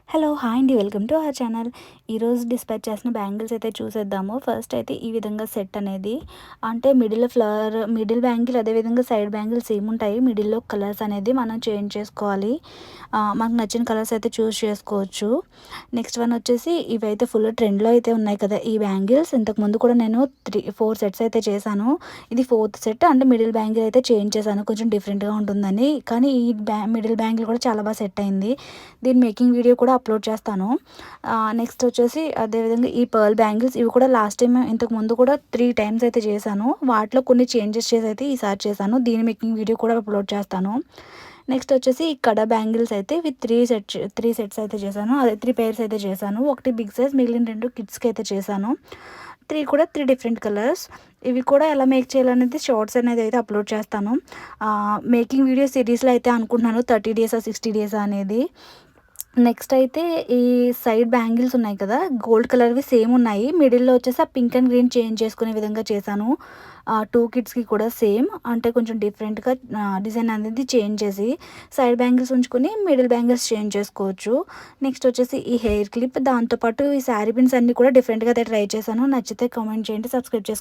Hello! Hi అండి. Welcome to our channel. ఈరోజు dispatch చేసిన బ్యాంగిల్స్ అయితే చూసేద్దాము. ఫస్ట్ అయితే ఈ విధంగా సెట్ అనేది అంటే మిడిల్ బ్యాంగిల్ అదేవిధంగా సైడ్ బ్యాంగిల్స్ సేమ్ ఉంటాయి. మిడిల్‌లో కలర్స్ అనేది మనం చేంజ్ చేసుకోవాలి. మనకు నచ్చిన కలర్స్ అయితే చూస్ చేసుకోవచ్చు. నెక్స్ట్ వన్ వచ్చేసి ఇవైతే ఫుల్ ట్రెండ్‌లో అయితే ఉన్నాయి కదా! ఈ బ్యాంగిల్స్ ఇంతకుముందు కూడా నేను 4 సెట్స్ అయితే చేశాను. ఇది ఫోర్త్ సెట్ అంటే మిడిల్ బ్యాంగిల్ అయితే చేంజ్ చేశాను. కొంచెం డిఫరెంట్‌గా ఉంటుందని. కానీ ఈ మిడిల్ బ్యాంగిల్ కూడా చాలా బాగా సెట్ అయింది. దీని మేకింగ్ వీడియో కూడా అప్లోడ్ చేస్తాను. నెక్స్ట్ వచ్చేసి అదేవిధంగా ఈ పర్ల్ బ్యాంగిల్స్ ఇవి కూడా లాస్ట్ టైం ఇంతకుముందు కూడా 3 టైమ్స్ అయితే చేశాను. వాటిలో కొన్ని చేంజెస్ చేసి అయితే ఈసారి చేశాను. దీని మేకింగ్ వీడియో కూడా అప్లోడ్ చేస్తాను. నెక్స్ట్ వచ్చేసి ఈ కడ బ్యాంగిల్స్ అయితే విత్ 3 సెట్స్ అయితే చేశాను. అదే 3 పెయిర్స్ అయితే చేశాను. ఒకటి బిగ్ సైజ్, మిగిలిన 2 కిడ్స్‌కి అయితే చేశాను. 3 డిఫరెంట్ కలర్స్. ఇవి కూడా ఎలా మేక్ చేయాలనేది షార్ట్స్ అనేది అయితే అప్లోడ్ చేస్తాను. మేకింగ్ వీడియో సిరీస్‌లో అయితే అనుకుంటున్నాను 30 డేసా, 60 డేసా అనేది. నెక్స్ట్ అయితే ఈ సైడ్ బ్యాంగిల్స్ ఉన్నాయి కదా! గోల్డ్ కలర్‌వి సేమ్ ఉన్నాయి. మిడిల్‌లో వచ్చేసి ఆ పింక్ అండ్ గ్రీన్ చేంజ్ చేసుకునే విధంగా చేశాను. 2 కిడ్స్‌కి కూడా సేమ్ అంటే కొంచెం డిఫరెంట్‌గా డిజైన్ అనేది చేంజ్ చేసి సైడ్ బ్యాంగిల్స్ ఉంచుకొని మిడిల్ బ్యాంగిల్స్ చేంజ్ చేసుకోవచ్చు. నెక్స్ట్ వచ్చేసి ఈ హెయిర్ క్లిప్ దాంతో పాటు ఈ శారీ పిన్స్ అన్నీ కూడా డిఫరెంట్‌గా అయితే ట్రై చేశాను. నచ్చితే కామెంట్ చేయండి. సబ్స్క్రైబ్ చేసుకోండి.